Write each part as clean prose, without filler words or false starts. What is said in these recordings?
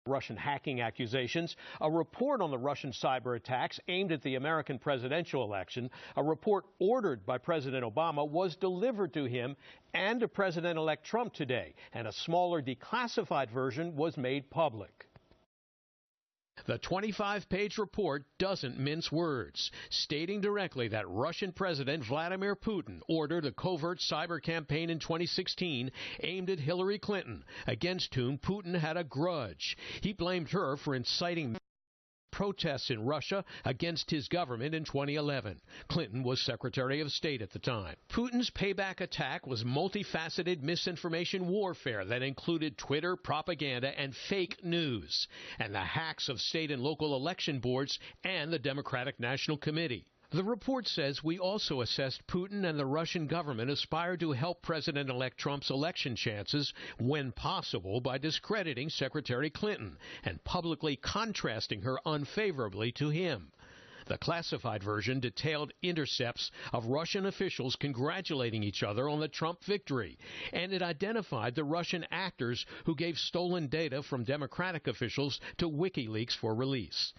Russian hacking accusations, a report on the Russian cyber attacks aimed at the American presidential election, a report ordered by President Obama, was delivered to him and to President-elect Trump today, and a smaller declassified version was made public. The 25-page report doesn't mince words, stating directly that Russian President Vladimir Putin ordered a covert cyber campaign in 2016 aimed at Hillary Clinton, against whom Putin had a grudge. He blamed her for inciting protests in Russia against his government in 2011. Clinton was Secretary of State at the time. Putin's payback attack was multifaceted misinformation warfare that included Twitter propaganda and fake news, and the hacks of state and local election boards and the Democratic National Committee. The report says we also assessed Putin and the Russian government aspired to help President-elect Trump's election chances when possible by discrediting Secretary Clinton and publicly contrasting her unfavorably to him. The classified version detailed intercepts of Russian officials congratulating each other on the Trump victory, and it identified the Russian actors who gave stolen data from Democratic officials to WikiLeaks for release.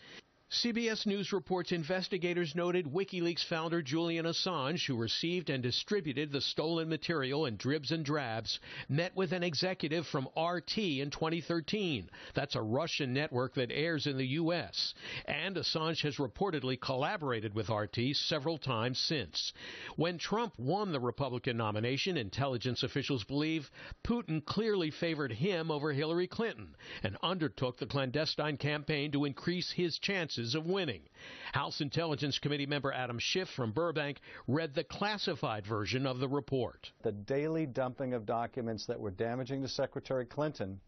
CBS News reports investigators noted WikiLeaks founder Julian Assange, who received and distributed the stolen material in dribs and drabs, met with an executive from RT in 2013. That's a Russian network that airs in the U.S. And Assange has reportedly collaborated with RT several times since. When Trump won the Republican nomination, intelligence officials believe Putin clearly favored him over Hillary Clinton and undertook the clandestine campaign to increase his chances of winning. House Intelligence Committee member Adam Schiff from Burbank read the classified version of the report. The daily dumping of documents that were damaging to Secretary Clinton,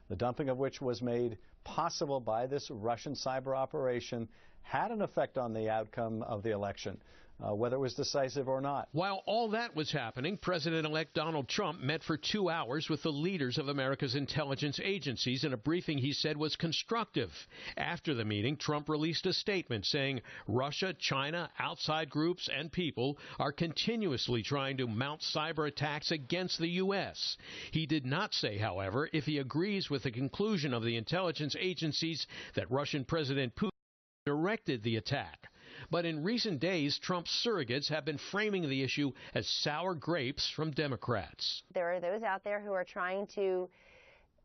the dumping of which was made possible by this Russian cyber operation, had an effect on the outcome of the election. Whether it was decisive or not. While all that was happening, President-elect Donald Trump met for 2 hours with the leaders of America's intelligence agencies in a briefing he said was constructive. After the meeting, Trump released a statement saying Russia, China, outside groups, and people are continuously trying to mount cyber attacks against the U.S. He did not say, however, if he agrees with the conclusion of the intelligence agencies that Russian President Putin directed the attack. But in recent days, Trump's surrogates have been framing the issue as sour grapes from Democrats. There are those out there who are trying to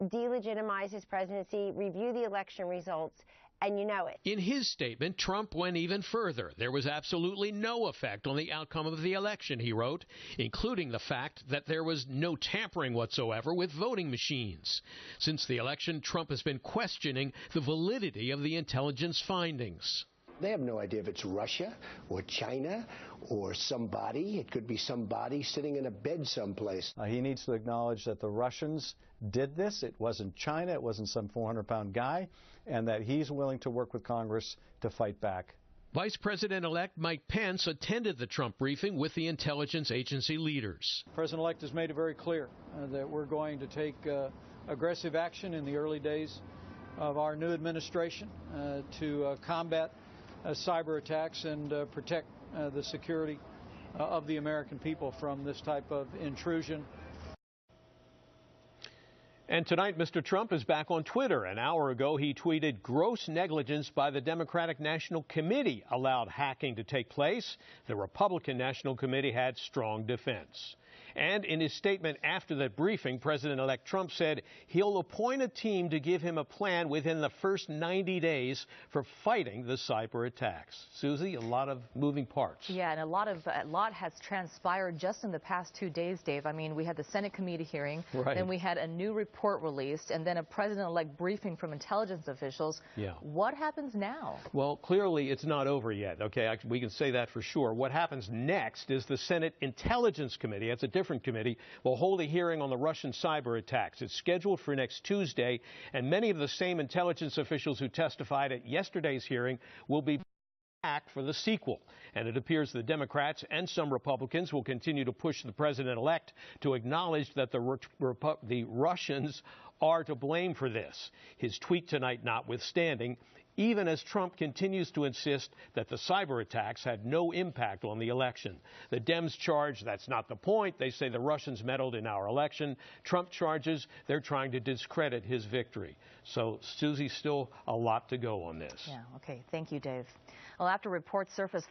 delegitimize his presidency, review the election results, and you know it. In his statement, Trump went even further. There was absolutely no effect on the outcome of the election, he wrote, including the fact that there was no tampering whatsoever with voting machines. Since the election, Trump has been questioning the validity of the intelligence findings. They have no idea if it's Russia or China or somebody. It could be somebody sitting in a bed someplace. He needs to acknowledge that the Russians did this. It wasn't China. It wasn't some 400-pound guy, and that he's willing to work with Congress to fight back. Vice President-elect Mike Pence attended the Trump briefing with the intelligence agency leaders. The President-elect has made it very clear that we're going to take aggressive action in the early days of our new administration to combat cyber attacks and protect the security of the American people from this type of intrusion. And tonight, Mr. Trump is back on Twitter. An hour ago, he tweeted, "Gross negligence by the Democratic National Committee allowed hacking to take place. The Republican National Committee had strong defense." And in his statement after that briefing, President-elect Trump said he'll appoint a team to give him a plan within the first 90 days for fighting the cyber attacks. Susie, a lot of moving parts. Yeah, and a lot has transpired just in the past 2 days, Dave. I mean, we had the Senate committee hearing, right. Then we had a new report released, and then a president-elect briefing from intelligence officials. Yeah. What happens now? Well, clearly it's not over yet, okay? We can say that for sure. What happens next is the Senate Intelligence Committee, that's a different committee, will hold a hearing on the Russian cyber attacks. It's scheduled for next Tuesday, and many of the same intelligence officials who testified at yesterday's hearing will be back for the sequel. And it appears the Democrats and some Republicans will continue to push the president-elect to acknowledge that the Russians are to blame for this. His tweet tonight notwithstanding, even as Trump continues to insist that the cyber attacks had no impact on the election. The Dems charge that's not the point. They say the Russians meddled in our election. Trump charges they're trying to discredit his victory. So, Susie, still a lot to go on this. Yeah, okay. Thank you, Dave. Well, after reports surfaced